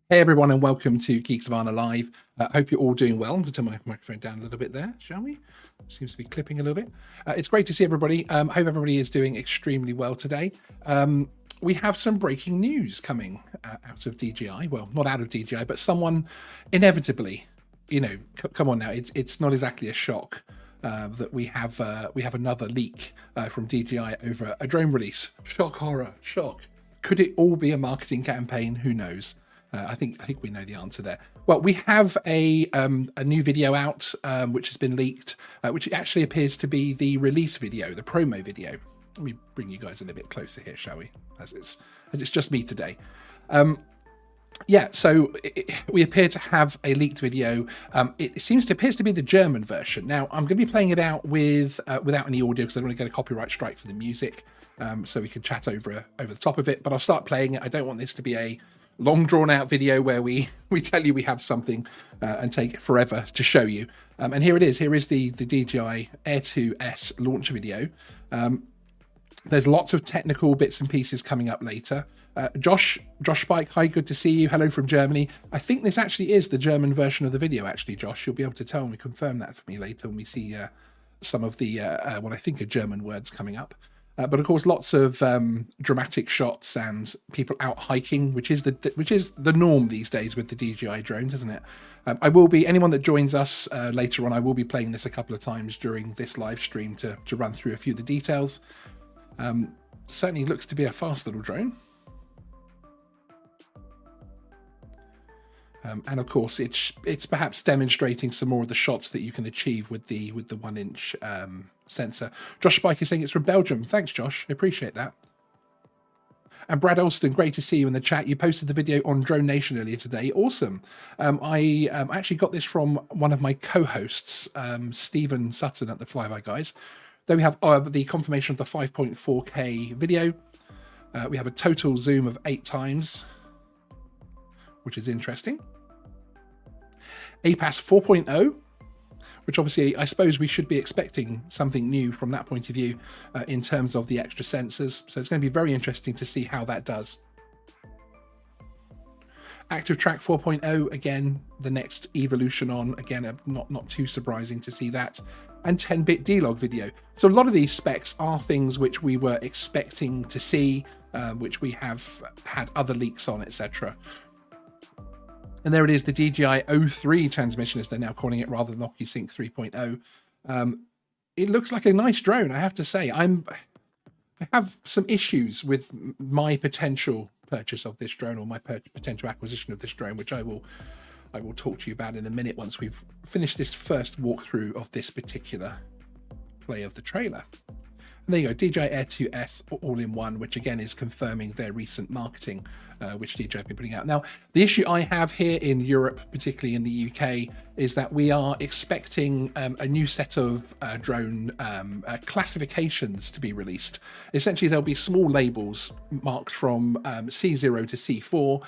Hey everyone, and welcome to Geeksvana Live. Hope you're all doing well. I'm going to turn my microphone down a little bit there, shall we? Seems to be clipping a little bit. It's great to see everybody. Hope everybody is doing extremely well today. We have some breaking news coming out of DJI. Well, not out of DJI, but someone inevitably, come on now. It's not exactly a shock that we have another leak from DJI over a drone release. Shock, horror, shock. Could it all be a marketing campaign? Who knows? I think we know the answer there. Well, we have a new video out which has been leaked, which actually appears to be the release video, the promo video. Let me bring you guys a little bit closer here, shall we? As it's just me today. So we appear to have a leaked video. It appears to be the German version. Now, I'm going to be playing it out without any audio because I don't want to get a copyright strike for the music, so we can chat over the top of it. But I'll start playing it. I don't want this to be a long drawn out video where we tell you we have something and take it forever to show you. And here it is. Here is the DJI Air 2S launch video. There's lots of technical bits and pieces coming up later. Josh Spike, hi, good to see you. Hello from Germany. I think this actually is the German version of the video, actually, Josh. You'll be able to tell me, confirm that for me later when we see some of the, what I think are German words coming up. But of course, lots of dramatic shots and people out hiking, which is the norm these days with the DJI drones, isn't it? I will be, anyone that joins us later on, I will be playing this a couple of times during this live stream to run through a few of the details. Certainly looks to be a fast little drone. And of course, it's perhaps demonstrating some more of the shots that you can achieve with the 1-inch sensor. Josh Spike is saying it's from Belgium. Thanks, Josh. I appreciate that. And Brad Olston, great to see you in the chat. You posted the video on Drone Nation earlier today. Awesome. I actually got this from one of my co-hosts, Stephen Sutton at the Flyby Guys. Then we have the confirmation of the 5.4K video. We have a total zoom of 8 times, which is interesting. APAS 4.0, which obviously I suppose we should be expecting something new from that point of view in terms of the extra sensors. So it's going to be very interesting to see how that does. Active Track 4.0, again, the next evolution on, again, not too surprising to see that. And 10-bit D-Log video. So a lot of these specs are things which we were expecting to see, which we have had other leaks on, etc. And there it is, the DJI O3 transmission, as they're now calling it, rather than OcuSync 3.0. It looks like a nice drone, I have to say. I have some issues with my potential purchase of this drone, or my potential acquisition of this drone, which I will talk to you about in a minute once we've finished this first walkthrough of this particular play of the trailer. And there you go, DJI Air 2S all-in-one, which again is confirming their recent marketing, which DJI have been putting out. Now, the issue I have here in Europe, particularly in the UK, is that we are expecting a new set of drone classifications to be released. Essentially, there'll be small labels marked from C0 to C4.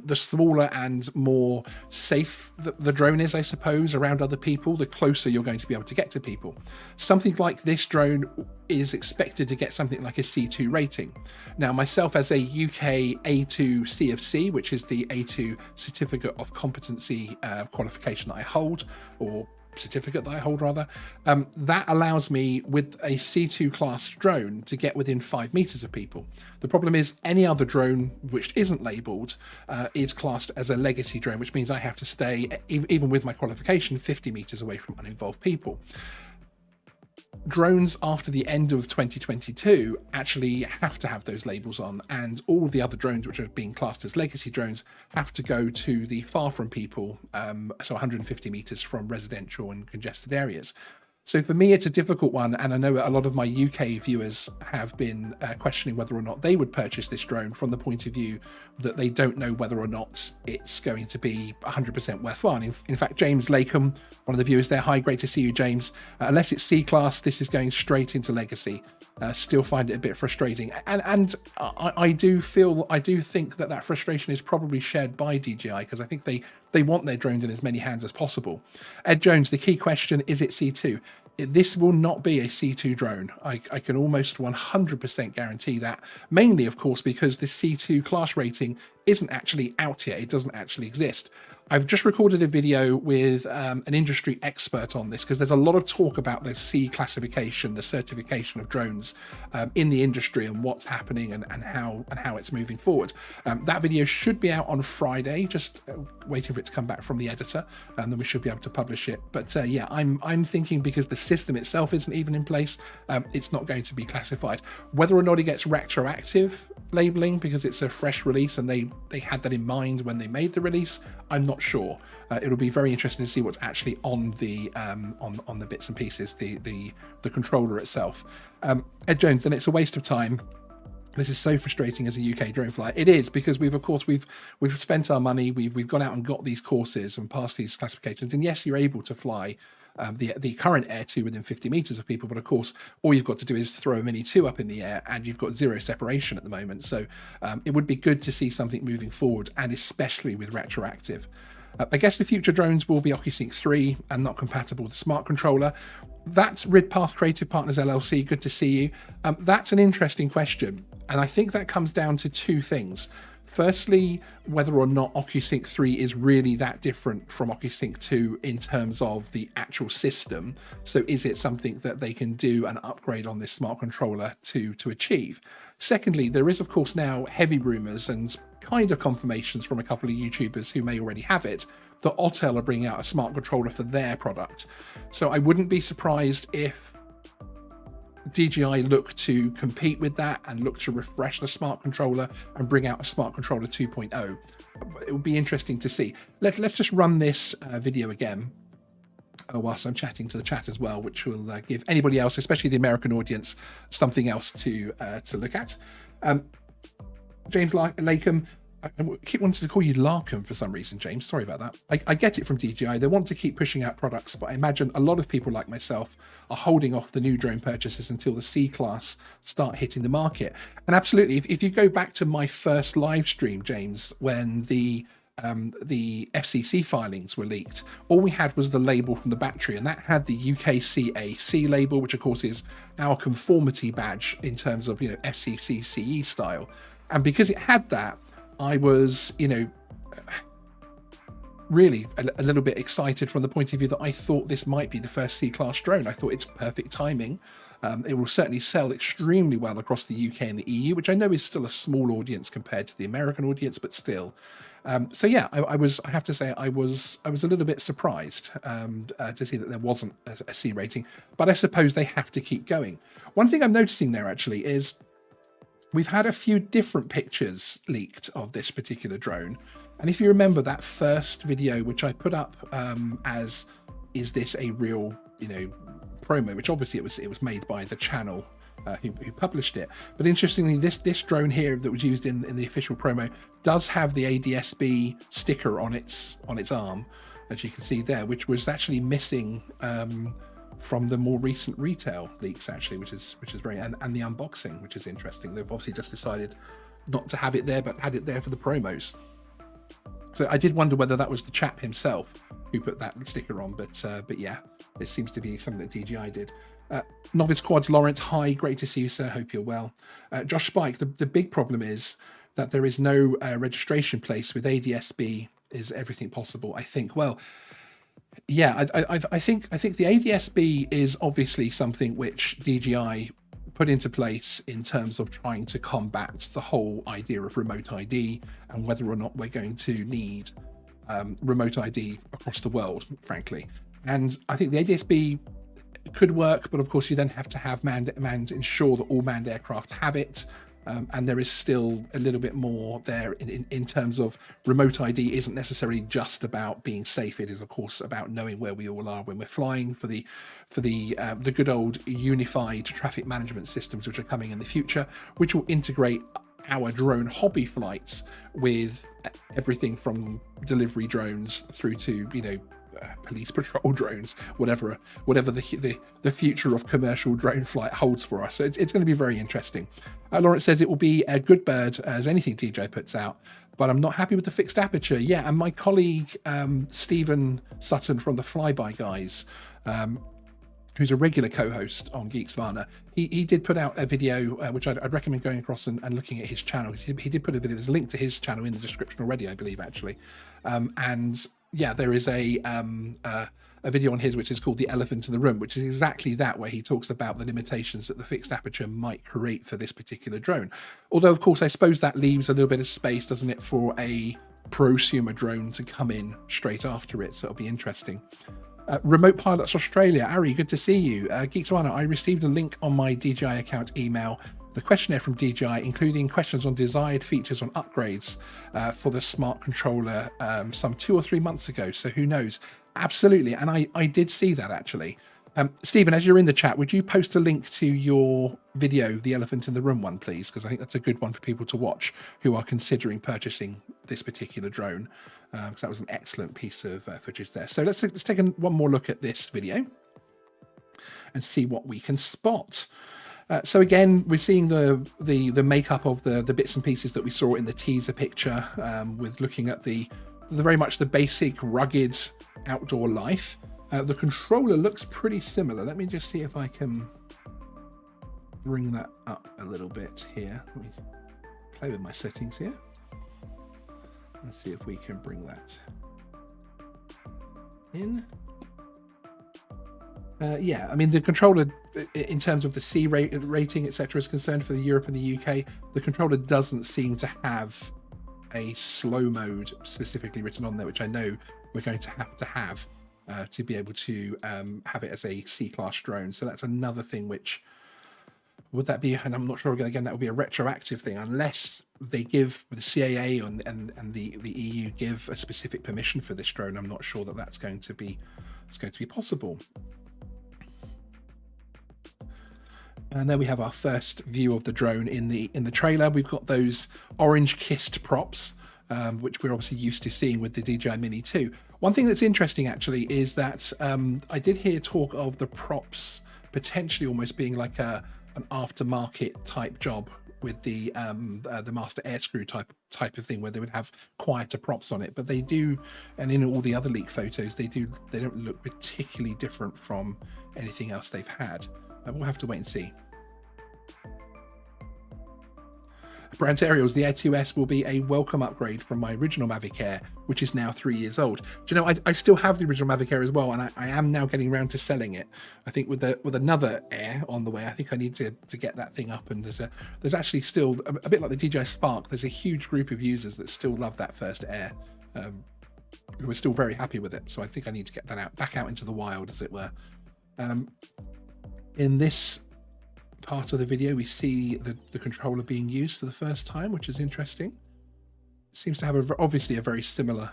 The smaller and more safe the drone is, I suppose, around other people, the closer you're going to be able to get to people. Something like this drone is expected to get something like a C2 rating. Now, myself as a UK A2 CofC, which is the A2 Certificate of Competency qualification that I hold, or certificate that I hold rather, that allows me with a C2 class drone to get within 5 meters of people. The problem is any other drone which isn't labeled is classed as a legacy drone, which means I have to stay, even with my qualification, 50 meters away from uninvolved people. Drones after the end of 2022 actually have to have those labels on, and all the other drones which are being classed as legacy drones have to go to the far from people, so 150 meters from residential and congested areas. So for me, it's a difficult one, and I know a lot of my UK viewers have been questioning whether or not they would purchase this drone from the point of view that they don't know whether or not it's going to be 100% worthwhile. In fact, James Lakeham, one of the viewers there, hi, great to see you, James. Unless it's C-Class, this is going straight into Legacy. Still find it a bit frustrating. And I do think that frustration is probably shared by DJI, because I think they want their drones in as many hands as possible. Ed Jones, the key question, is it C2? This will not be a C2 drone. I can almost 100% guarantee that, mainly, of course, because the C2 class rating isn't actually out yet. It doesn't actually exist. I've just recorded a video with an industry expert on this, because there's a lot of talk about the C classification, the certification of drones in the industry, and what's happening and how it's moving forward. That video should be out on Friday, just waiting for it to come back from the editor, and then we should be able to publish it. But yeah, I'm thinking, because the system itself isn't even in place, it's not going to be classified. Whether or not it gets retroactive labeling because it's a fresh release and they had that in mind when they made the release, I'm not sure. It'll be very interesting to see what's actually on the on the bits and pieces, the controller itself. Ed Jones, then it's a waste of time. This is so frustrating as a UK drone flyer. It is, because we've spent our money, we've gone out and got these courses and passed these classifications, and yes, you're able to fly the current Air 2 within 50 meters of people, but of course all you've got to do is throw a Mini 2 up in the air and you've got zero separation at the moment. So it would be good to see something moving forward, and especially with retroactive. I guess the future drones will be OcuSync 3 and not compatible with the smart controller. That's Ridpath Creative Partners LLC. Good to see you. That's an interesting question, and I think that comes down to two things. Firstly, whether or not OcuSync 3 is really that different from OcuSync 2 in terms of the actual system. So is it something that they can do an upgrade on this smart controller to achieve? Secondly, there is of course now heavy rumors and kind of confirmations from a couple of YouTubers who may already have it, that Autel are bringing out a smart controller for their product. So I wouldn't be surprised if DJI look to compete with that and look to refresh the smart controller and bring out a smart controller 2.0. It would be interesting to see. Let's just run this video again whilst I'm chatting to the chat as well, which will give anybody else, especially the American audience, something else to look at. James Lakem, I keep wanting to call you Larkham for some reason, James. Sorry about that. I get it from DJI. They want to keep pushing out products, but I imagine a lot of people like myself are holding off the new drone purchases until the C class start hitting the market. And absolutely, if you go back to my first live stream, James, when the FCC filings were leaked, all we had was the label from the battery, and that had the UKCAC label, which of course is our conformity badge in terms of, FCC CE style. And because it had that, I was, really a little bit excited from the point of view that I thought this might be the first C-class drone. I thought it's perfect timing. It will certainly sell extremely well across the UK and the EU, which I know is still a small audience compared to the American audience, but still. So yeah, I have to say I was a little bit surprised to see that there wasn't a C rating, but I suppose they have to keep going. One thing I'm noticing there actually is we've had a few different pictures leaked of this particular drone. And if you remember that first video, which I put up as, is this a real, promo, which obviously it was made by the channel who published it. But interestingly, this drone here that was used in the official promo does have the ADS-B sticker on its arm, as you can see there, which was actually missing from the more recent retail leaks, actually, which is very, and the unboxing, which is interesting. They've obviously just decided not to have it there, but had it there for the promos. So I did wonder whether that was the chap himself who put that sticker on, but yeah, it seems to be something that DJI did. Novice Quads Lawrence, hi, great to see you, sir. Hope you're well. Josh Spike, the big problem is that there is no registration place with ADS-B. Is everything possible? I think. Well, yeah, I think the ADS-B is obviously something which DJI put into place in terms of trying to combat the whole idea of remote ID and whether or not we're going to need remote ID across the world, frankly. And I think the ADS-B could work, but of course you then have to have ensure that all manned aircraft have it. And there is still a little bit more there in terms of remote ID isn't necessarily just about being safe. It is of course about knowing where we all are when we're flying, for the good old unified traffic management systems which are coming in the future, which will integrate our drone hobby flights with everything from delivery drones through to police patrol drones, whatever the future of commercial drone flight holds for us. So it's going to be very interesting. Lawrence says it will be a good bird as anything DJI puts out, but I'm not happy with the fixed aperture. Yeah, and my colleague Stephen Sutton from the Flyby guys who's a regular co-host on Geeksvana, he did put out a video, which I'd recommend going across and looking at his channel. He did put a video, there's a link to his channel in the description already, I believe, actually. And yeah, there is a video on his which is called The Elephant in the Room, which is exactly that, where he talks about the limitations that the fixed aperture might create for this particular drone. Although, of course, I suppose that leaves a little bit of space, doesn't it, for a prosumer drone to come in straight after it, so it'll be interesting. Remote Pilots Australia, Ari, good to see you. Geeksvana, I received a link on my DJI account email, the questionnaire from DJI, including questions on desired features on upgrades for the smart controller some 2 or 3 months ago, so who knows. Absolutely, and I did see that, actually. Stephen, as you're in the chat, would you post a link to your video, the Elephant in the Room one, please? Because I think that's a good one for people to watch who are considering purchasing this particular drone, because that was an excellent piece of footage there. So let's take one more look at this video and see what we can spot. So again, we're seeing the makeup of the bits and pieces that we saw in the teaser picture, with looking at the very much the basic rugged outdoor life. The controller looks pretty similar. Let me just see if I can bring that up a little bit here. Let me play with my settings here. Let's see if we can bring that in. Yeah, I mean, the controller, in terms of the C rating, etc., is concerned for the Europe and the UK, the controller doesn't seem to have a slow mode specifically written on there, which I know we're going to have to be able to have it as a C-class drone. So that's another thing which, would that be, and I'm not sure, again, that would be a retroactive thing, unless they give, the CAA and the EU give a specific permission for this drone. I'm not sure that that's going to be possible. And there we have our first view of the drone in the trailer. We've got those orange kissed props, which we're obviously used to seeing with the DJI Mini 2. One thing that's interesting, actually, is that I did hear talk of the props potentially almost being like an aftermarket type job with the Master Air Screw type of thing, where they would have quieter props on it. But they do, and in all the other leak photos, they don't look particularly different from anything else they've had. We'll have to wait and see. Brant Aerials, the Air 2S will be a welcome upgrade from my original Mavic Air, which is now 3 years old. Do you know, I still have the original Mavic Air as well, and I am now getting around to selling it. I think with another Air on the way, I think I need to get that thing up. And there's actually still, a bit like the DJI Spark, there's a huge group of users that still love that first Air, who are still very happy with it. So I think I need to get that back out into the wild, as it were. In this part of the video, we see the controller being used for the first time, which is interesting. It seems to have obviously a very similar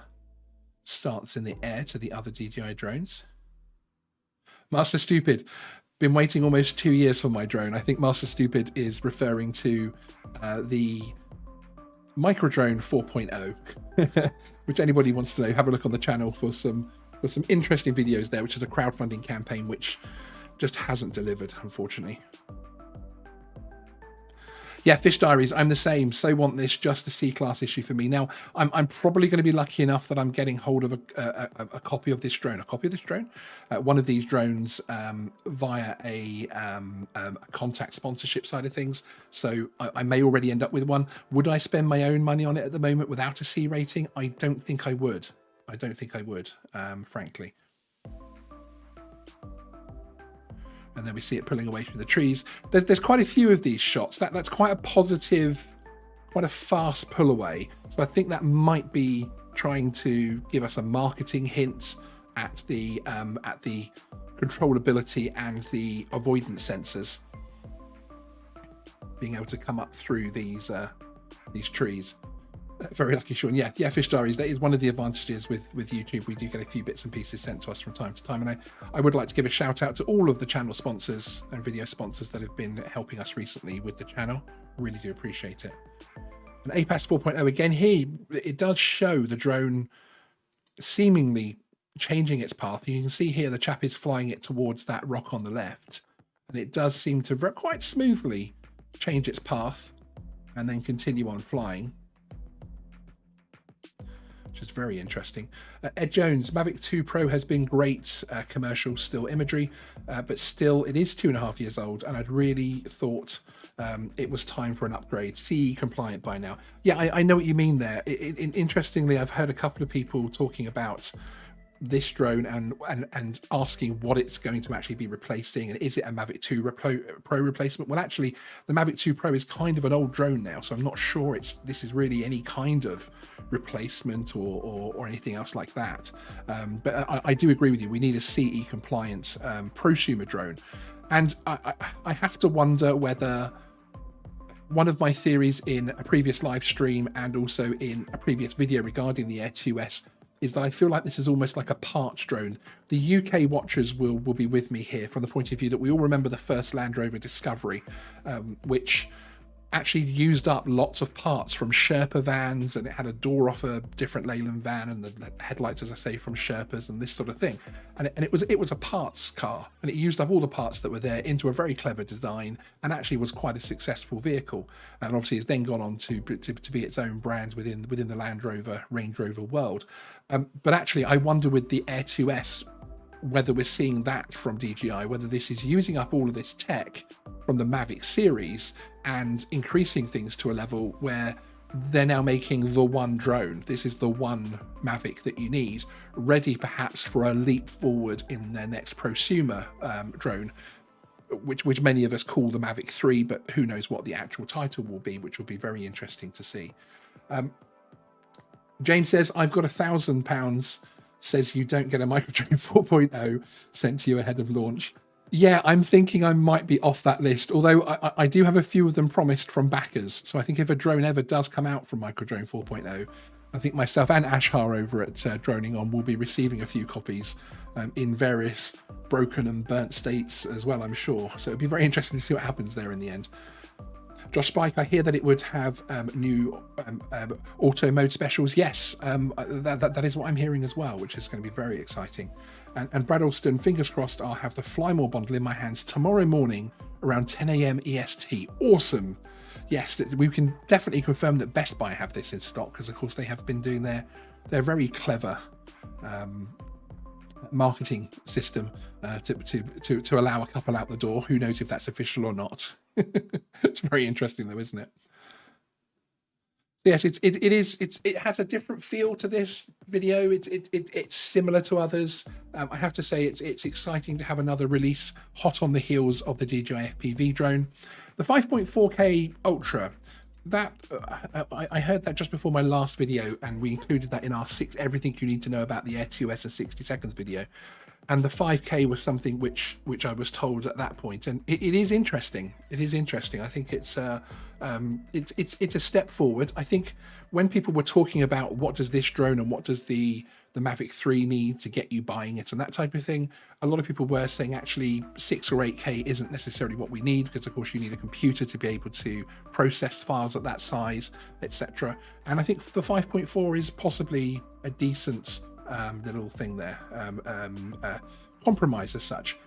stance in the air to the other DJI drones. Master Stupid, been waiting almost 2 years for my drone. I think Master Stupid is referring to the Microdrone 4.0, which anybody wants to know, have a look on the channel for some interesting videos there, which is a crowdfunding campaign which just hasn't delivered, unfortunately. Yeah, Fish Diaries, I'm the same. So want this, just the C-class issue for me. Now, I'm probably going to be lucky enough that I'm getting hold of a copy of this drone. One of these drones via a contact sponsorship side of things. So I may already end up with one. Would I spend my own money on it at the moment without a C rating? I don't think I would. Frankly. And then we see it pulling away through the trees. There's quite a few of these shots. That's quite a positive, quite a fast pull away. So I think that might be trying to give us a marketing hint at the controllability and the avoidance sensors being able to come up through these trees. Very lucky, Sean. Yeah, Fish Diaries. That is one of the advantages with YouTube. We do get a few bits and pieces sent to us from time to time, and I would like to give a shout out to all of the channel sponsors and video sponsors that have been helping us recently with the channel. Really do appreciate it. And APAS 4.0 again here, it does show the drone seemingly changing its path. You can see here the chap is flying it towards that rock on the left, and it does seem to quite smoothly change its path and then continue on flying. which is very interesting. Ed Jones, Mavic 2 Pro has been great, commercial still imagery, but still it is 2.5 years old, and I'd really thought it was time for an upgrade. CE compliant by now. Yeah, I know what you mean there. Interestingly, I've heard a couple of people talking about this drone and asking what it's going to actually be replacing, and is it a Mavic 2 Pro replacement? Well, actually, the Mavic 2 Pro is kind of an old drone now, so I'm not sure this is really any kind of replacement or anything else like that. But I do agree with you. We need a CE compliant prosumer drone, and I have to wonder whether one of my theories in a previous live stream and also in a previous video regarding the Air 2S is that I feel like this is almost like a parts drone. The UK watchers will be with me here from the point of view that we all remember the first Land Rover Discovery, which actually used up lots of parts from Sherpa vans, and it had a door off a different Leyland van, and the headlights, as I say, from Sherpas and this sort of thing. And it was a parts car, and it used up all the parts that were there into a very clever design, and actually was quite a successful vehicle. And obviously it's then gone on to be its own brand within the Land Rover, Range Rover world. But actually, I wonder with the Air 2S, whether we're seeing that from DJI, whether this is using up all of this tech from the Mavic series and increasing things to a level where they're now making the one drone. This is the one Mavic that you need, ready perhaps for a leap forward in their next prosumer drone, which many of us call the Mavic 3, but who knows what the actual title will be, which will be very interesting to see. James says, I've got £1,000, says you don't get a Microdrone 4.0 sent to you ahead of launch. Yeah, I'm thinking I might be off that list, although I do have a few of them promised from backers. So I think if a drone ever does come out from Microdrone 4.0, I think myself and Ashar over at Droning On will be receiving a few copies in various broken and burnt states as well, I'm sure. So it'd be very interesting to see what happens there in the end. Josh Spike, I hear that it would have new auto mode specials. Yes, that is what I'm hearing as well, which is going to be very exciting. And Brad Alston, fingers crossed, I'll have the Flymore bundle in my hands tomorrow morning around 10 a.m. EST. Awesome. Yes, we can definitely confirm that Best Buy have this in stock, because of course they have been doing their very clever marketing system to allow a couple out the door. Who knows if that's official or not? It's very interesting though, isn't it? Yes, it has a different feel to this video. It's similar to others. I have to say it's exciting to have another release hot on the heels of the DJI FPV drone. The 5.4K Ultra, that I heard that just before my last video, and we included that in our everything you need to know about the Air 2S in 60 seconds video. And the 5K was something which I was told at that point, and it is interesting. It is interesting. I think it's a step forward. I think when people were talking about what does this drone and what does the Mavic 3 need to get you buying it and that type of thing, a lot of people were saying actually 6 or 8K isn't necessarily what we need, because of course you need a computer to be able to process files at that size, etc. And I think the 5.4 is possibly a decent little thing there, compromise as such.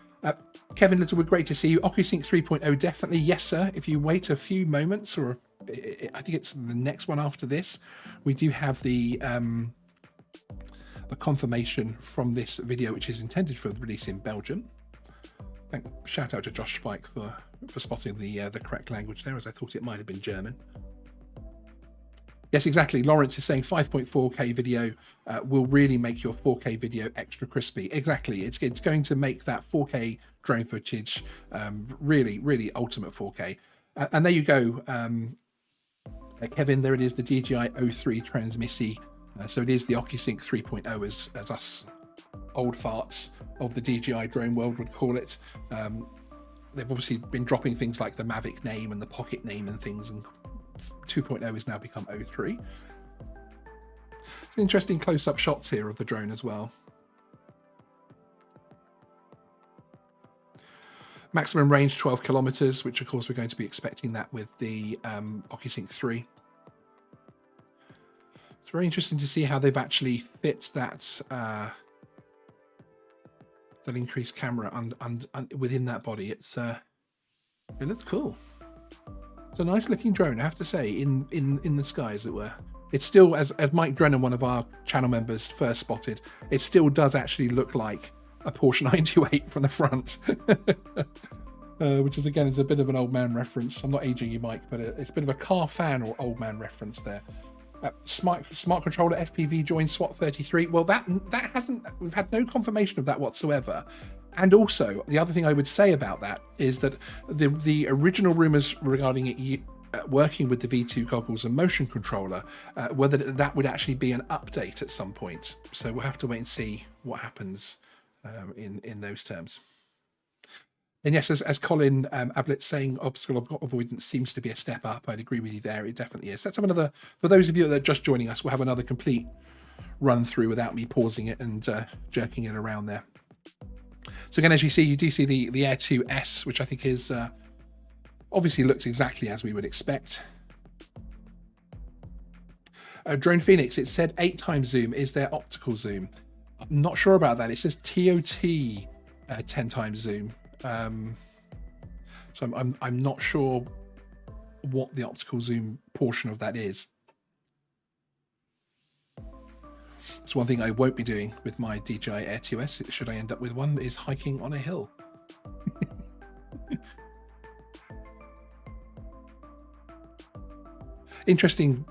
Kevin Littlewood, great to see you. OcuSync 3.0, definitely. Yes, sir. If you wait a few moments, or I think it's the next one after this, we do have the confirmation from this video, which is intended for release in Belgium. Shout out to Josh Spike for spotting the correct language there, as I thought it might have been German. Yes, exactly. Lawrence is saying 5.4K video will really make your 4K video extra crispy. Exactly. It's going to make that 4K drone footage really, really ultimate 4K. And there you go, Kevin. There it is, the DJI O3 Transmissi. So it is the OcuSync 3.0, as us old farts of the DJI drone world would call it. They've obviously been dropping things like the Mavic name and the Pocket name and things, and 2.0 has now become O3. It's interesting close-up shots here of the drone as well. Maximum range 12 kilometers, which of course we're going to be expecting that with the OcuSync 3. It's very interesting to see how they've actually fit that that increased camera within that body. It looks cool. It's a nice looking drone, I have to say, in the sky, as it were. It's still, as Mike Drennan, one of our channel members, first spotted, it still does actually look like a Porsche 928 from the front. Which is, again, is a bit of an old man reference. I'm not aging you, Mike, but it's a bit of a car fan or old man reference there. Smart controller FPV join SWAT 33. Well, that hasn't, we've had no confirmation of that whatsoever. And also, the other thing I would say about that is that the original rumors regarding it working with the V2 goggles and motion controller, whether that would actually be an update at some point. So we'll have to wait and see what happens in those terms. And yes, as Colin Ablett's saying, obstacle avoidance seems to be a step up. I'd agree with you there. It definitely is. Let's have another, for those of you that are just joining us, we'll have another complete run through without me pausing it and jerking it around there. So again, as you see, you do see the Air 2S, which I think is obviously looks exactly as we would expect. Drone Phoenix, it said 8x zoom. Is there optical zoom? I'm not sure about that. It says TOT 10x zoom. So I'm not sure what the optical zoom portion of that is. It's one thing I won't be doing with my DJI Air 2S, should I end up with one, is hiking on a hill. Interesting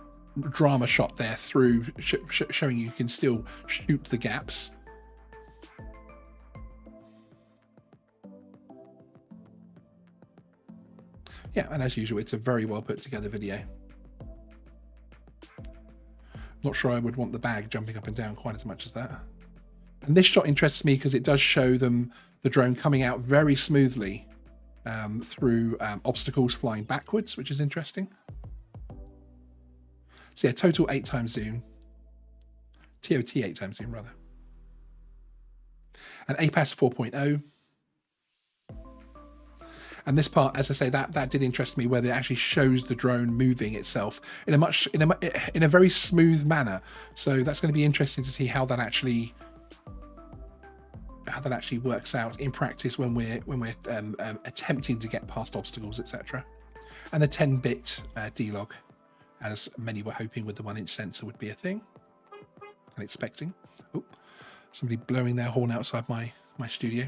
drama shot there through showing you can still shoot the gaps. Yeah, and as usual, it's a very well put together video. Not sure I would want the bag jumping up and down quite as much as that. And this shot interests me because it does show them the drone coming out very smoothly through obstacles flying backwards, which is interesting. So yeah, total 8x zoom. TOT 8x zoom rather. And APAS 4.0. And this part, as I say, that did interest me, where it actually shows the drone moving itself in a very smooth manner. So that's going to be interesting to see how that actually works out in practice when we're attempting to get past obstacles, etc. And the 10-bit D-log, as many were hoping with the 1-inch sensor would be a thing and expecting. Oh, somebody blowing their horn outside my studio.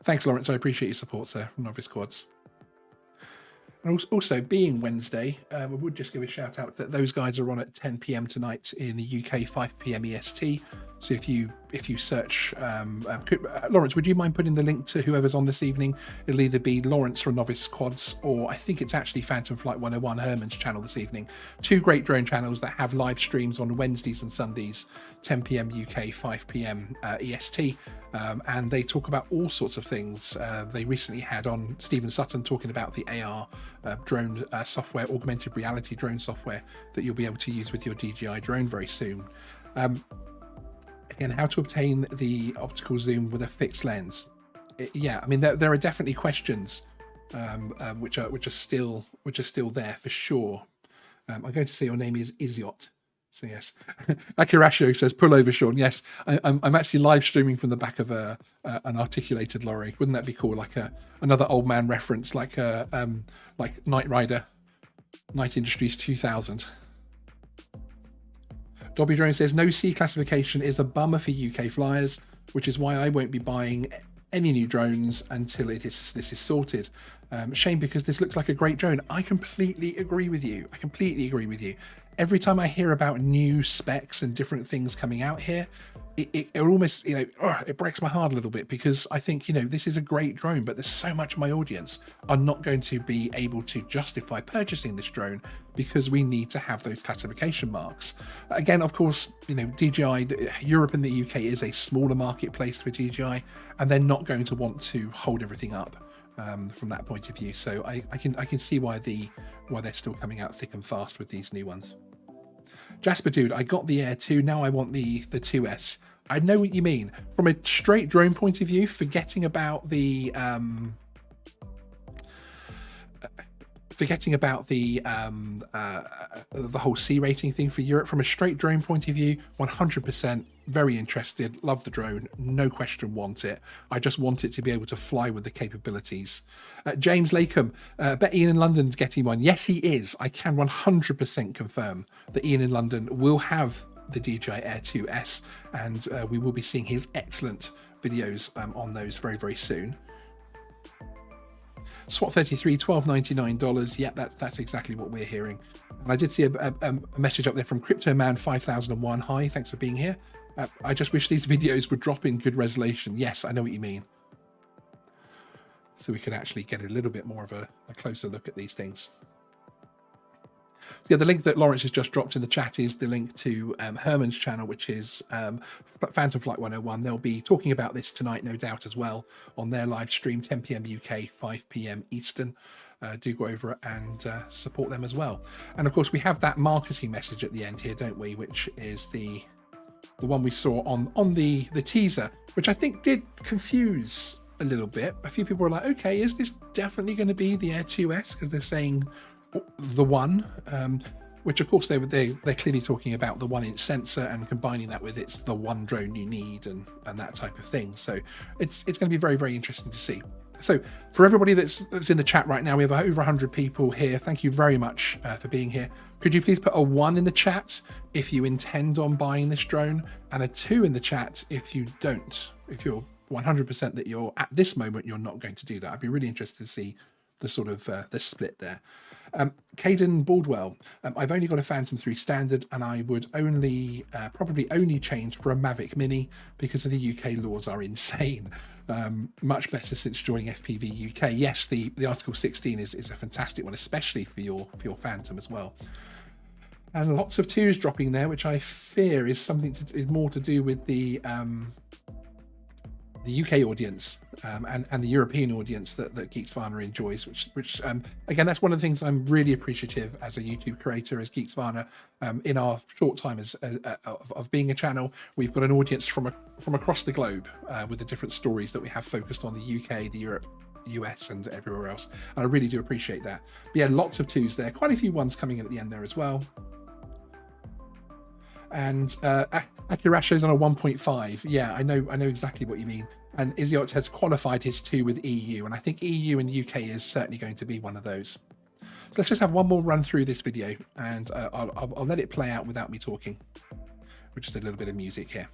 Thanks, Lawrence. I appreciate your support, sir, from Novice Quads. And also, being Wednesday, I would just give a shout out that those guys are on at 10 p.m. tonight in the UK, 5 p.m. EST. So if you search, Lawrence, would you mind putting the link to whoever's on this evening? It'll either be Lawrence from Novice Quads, or I think it's actually Phantom Flight 101, Herman's channel this evening. Two great drone channels that have live streams on Wednesdays and Sundays, 10 p.m. UK, 5 p.m. EST. And they talk about all sorts of things. They recently had on Stephen Sutton talking about the AR drone software, augmented reality drone software that you'll be able to use with your DJI drone very soon. Again, how to obtain the optical zoom with a fixed lens. Yeah, I mean there are definitely questions which are still there for sure. I'm going to say your name is Iziot. So yes, Akirasho says, pull over, Sean. Yes, I'm actually live streaming from the back of an articulated lorry. Wouldn't that be cool? Like another old man reference, like Knight Rider, Night Industries 2000. Dobby Drone says, no C classification is a bummer for UK flyers, which is why I won't be buying any new drones until this is sorted. Shame, because this looks like a great drone. I completely agree with you. Every time I hear about new specs and different things coming out here, it almost, it breaks my heart a little bit, because I think, this is a great drone, but there's so much of my audience are not going to be able to justify purchasing this drone because we need to have those classification marks. Again, of course, DJI, Europe and the UK is a smaller marketplace for DJI, and they're not going to want to hold everything up from that point of view. So I can see why they're still coming out thick and fast with these new ones. Jasper Dude, I got the Air 2, now I want the 2S. I know what you mean. From a straight drone point of view, forgetting about the forgetting about the whole C rating thing for Europe, from a straight drone point of view, 100% very interested. Love the drone, no question, want it. I just want it to be able to fly with the capabilities. James Lakeham, bet Ian in London's getting one. Yes, he is. I can 100% confirm that Ian in London will have the DJI Air 2S, and we will be seeing his excellent videos on those very, very soon. SWAT 33, $12.99. Yep, that's exactly what we're hearing. And I did see a message up there from Crypto Man 5001. Hi, thanks for being here. I just wish these videos would drop in good resolution. Yes, I know what you mean. So we can actually get a little bit more of a closer look at these things. Yeah, the link that Lawrence has just dropped in the chat is the link to Herman's channel, which is Phantom Flight 101. They'll be talking about this tonight, no doubt, as well, on their live stream, 10 p.m. UK, 5 p.m. Eastern. Do go over and support them as well. And of course, we have that marketing message at the end here, don't we? Which is the one we saw on the teaser, which I think did confuse a little bit. A few people were like, okay, is this definitely going to be the Air 2S? Because they're saying the one, which of course they're clearly talking about the 1-inch sensor and combining that with it's the one drone you need and that type of thing. So it's going to be very, very interesting to see. So for everybody that's in the chat right now, we have over 100 people here. Thank you very much for being here. Could you please put a 1 in the chat if you intend on buying this drone, and a 2 in the chat if you don't, if you're 100% that you're at this moment you're not going to do that. I'd be really interested to see the sort of the split there. Caden Baldwell, I've only got a Phantom 3 standard, and I would only probably only change for a Mavic Mini because of the UK laws are insane. Much better since joining FPV UK. Yes, the Article 16 is a fantastic one, especially for your Phantom as well. And lots of 2s dropping there, which I fear is something is more to do with the UK audience and the European audience that Geeksvana enjoys, which again, that's one of the things I'm really appreciative as a YouTube creator, as Geeksvana. In our short time of being a channel, we've got an audience from across the globe with the different stories that we have focused on the UK, the Europe, US, and everywhere else. And I really do appreciate that. But yeah, lots of 2s there, quite a few 1s coming in at the end there as well. And Akirasho's on a 1.5. Yeah, I know exactly what you mean. And Iziot has qualified his 2 with EU, and I think EU and UK is certainly going to be one of those. So let's just have one more run through this video, and I'll let it play out without me talking, with just a little bit of music here.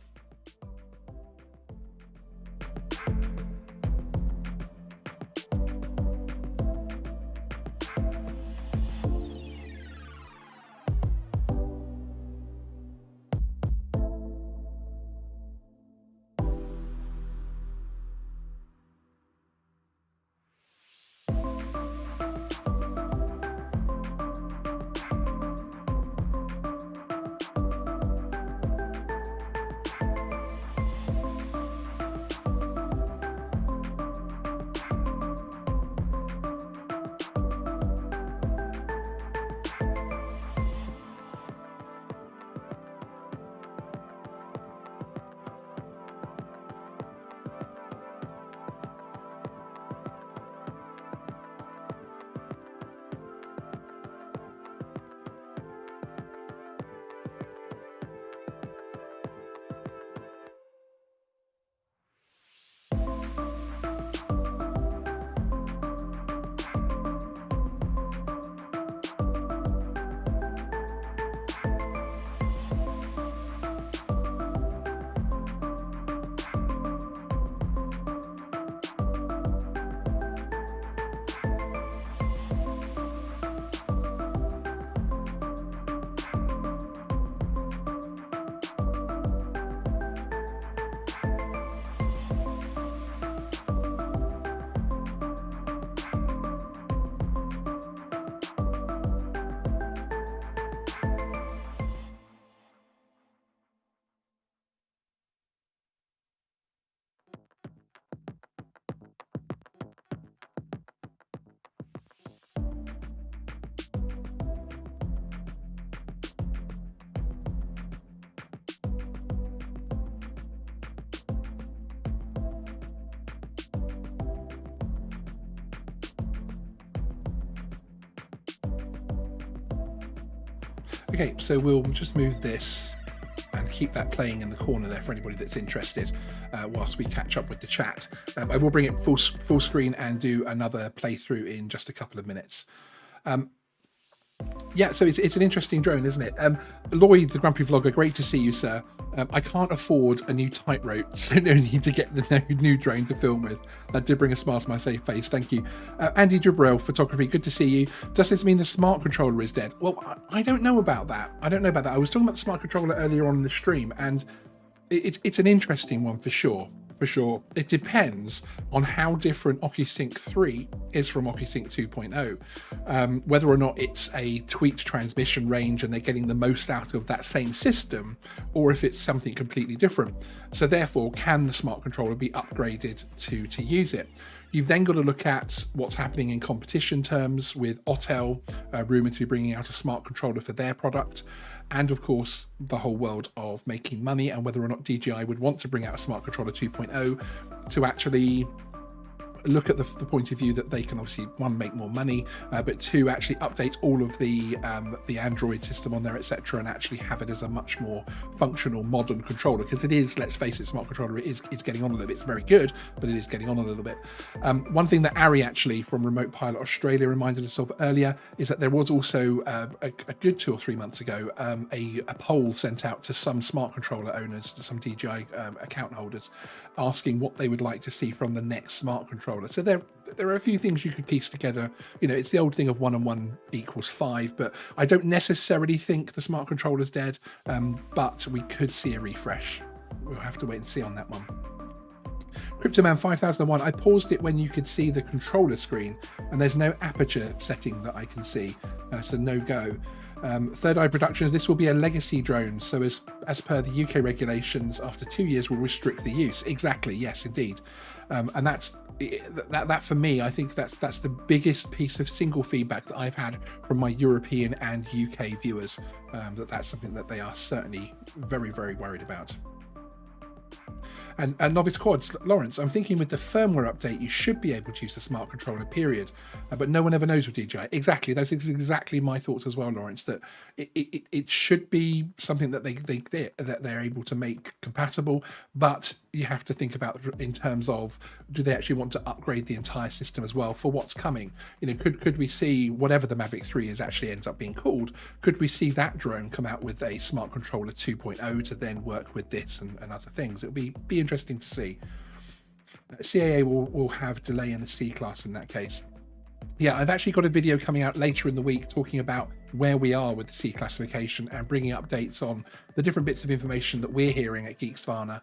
Okay, so we'll just move this and keep that playing in the corner there for anybody that's interested whilst we catch up with the chat. I will bring it full screen and do another playthrough in just a couple of minutes. Yeah, so it's an interesting drone, isn't it? Lloyd, the Grumpy Vlogger, great to see you, sir. I can't afford a new tightrope, so no need to get the new drone to film with. That did bring a smile to my safe face, thank you. Andy Jabril, Photography, good to see you. Does this mean the smart controller is dead? Well, I don't know about that. I was talking about the smart controller earlier on in the stream, and it's an interesting one for sure. It depends on how different OcuSync 3 is from OcuSync 2.0, whether or not it's a tweaked transmission range and they're getting the most out of that same system, or if it's something completely different. So therefore, can the smart controller be upgraded to use it? You've then got to look at what's happening in competition terms with Autel, rumored to be bringing out a smart controller for their product. And of course, the whole world of making money and whether or not DJI would want to bring out a smart controller 2.0 to actually look at the point of view that they can obviously, one, make more money, but two, actually update all of the Android system on there, etc., and actually have it as a much more functional, modern controller. Because it is, let's face it, smart controller is getting on a little bit. It's very good, but it is getting on a little bit. One thing that Ari actually from Remote Pilot Australia reminded us of earlier is that there was also a good 2 or 3 months ago a poll sent out to some smart controller owners, to some DJI account holders, asking what they would like to see from the next smart controller. So there are a few things you could piece together. You know, it's the old thing of 1 and 1 equals 5, but I don't necessarily think the smart controller's dead, but we could see a refresh. We'll have to wait and see on that one. Cryptoman 5001, I paused it when you could see the controller screen, and there's no aperture setting that I can see, so no go. Third Eye Productions, this will be a legacy drone, so as per the UK regulations, after 2 years will restrict the use. Exactly, yes, indeed. And that for me, I think that's the biggest piece of single feedback that I've had from my European and UK viewers, that's something that they are certainly very, very worried about. And Novice Quads, Lawrence, I'm thinking with the firmware update, you should be able to use the smart controller, period. But no one ever knows with DJI. Exactly, that's exactly my thoughts as well, Lawrence, that it should be something that they're able to make compatible, but you have to think about in terms of, do they actually want to upgrade the entire system as well for what's coming? You know, could we see whatever the Mavic 3 is actually ends up being called, could we see that drone come out with a smart controller 2.0 to then work with this and other things? It would be interesting to see. CAA will have delay in the C class in that case. Yeah, I've actually got a video coming out later in the week talking about where we are with the C classification and bringing updates on the different bits of information that we're hearing at Geeksvana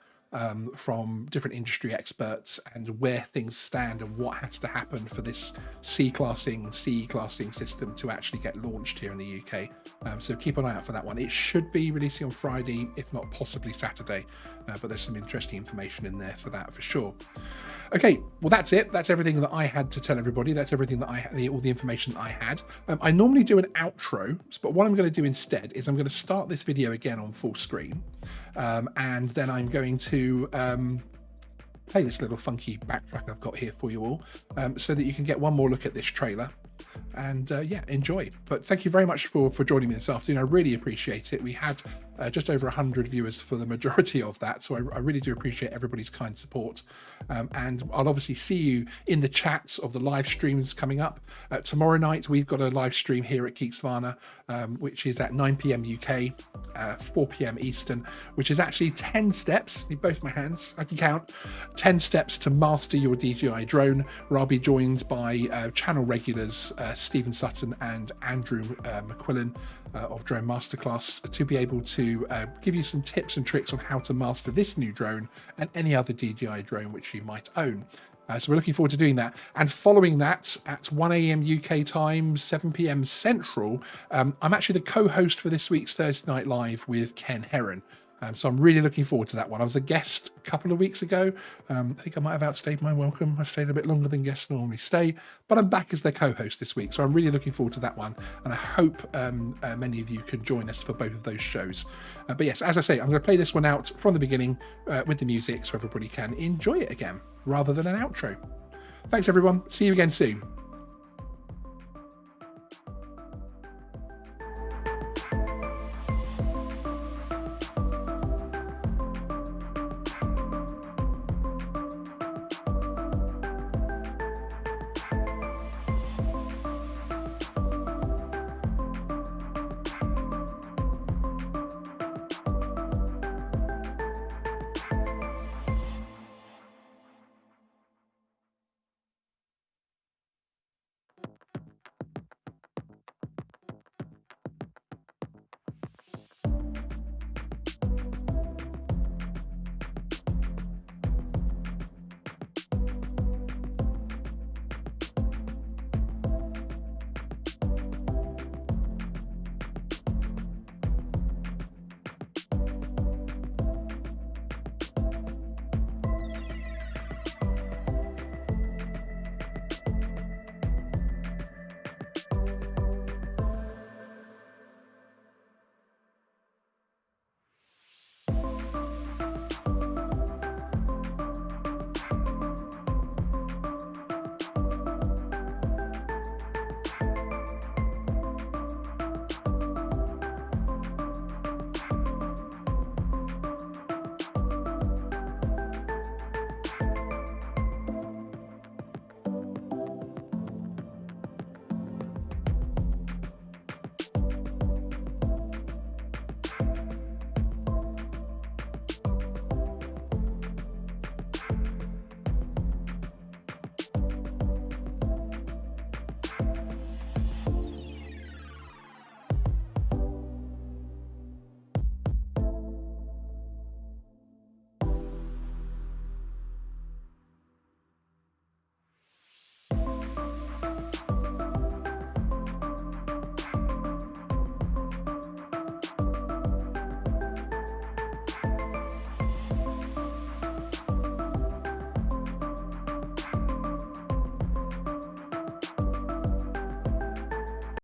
from different industry experts and where things stand and what has to happen for this CE classing system to actually get launched here in the UK. So keep an eye out for that one. It should be releasing on Friday, if not possibly Saturday, but there's some interesting information in there for that for sure. Okay, well that's it. That's everything that I had to tell everybody. That's everything that all the information that I had. I normally do an outro, but what I'm going to do instead is I'm going to start this video again on full screen, and then I'm going to play this little funky backtrack I've got here for you all, so that you can get one more look at this trailer. And yeah, enjoy. But thank you very much for joining me this afternoon. I really appreciate it. We had just over 100 viewers for the majority of that, so I really do appreciate everybody's kind support. And I'll obviously see you in the chats of the live streams coming up. Tomorrow night we've got a live stream here at Geeksvana, which is at 9 p.m. UK, 4 p.m. Eastern, which is actually 10 steps. Need both my hands, I can count. 10 steps to master your DJI drone, where I'll be joined by channel regulars Stephen Sutton and Andrew McQuillan of Drone Masterclass, to be able to give you some tips and tricks on how to master this new drone and any other DJI drone which you might own. So we're looking forward to doing that. And following that, at 1 a.m. UK time, 7 p.m. Central, I'm actually the co-host for this week's Thursday Night Live with Ken Heron. So I'm really looking forward to that one. I was a guest a couple of weeks ago. I think I might have outstayed my welcome. I stayed a bit longer than guests normally stay, but I'm back as their co-host this week. So I'm really looking forward to that one. And I hope many of you can join us for both of those shows. But yes, as I say, I'm going to play this one out from the beginning with the music so everybody can enjoy it again, rather than an outro. Thanks, everyone. See you again soon.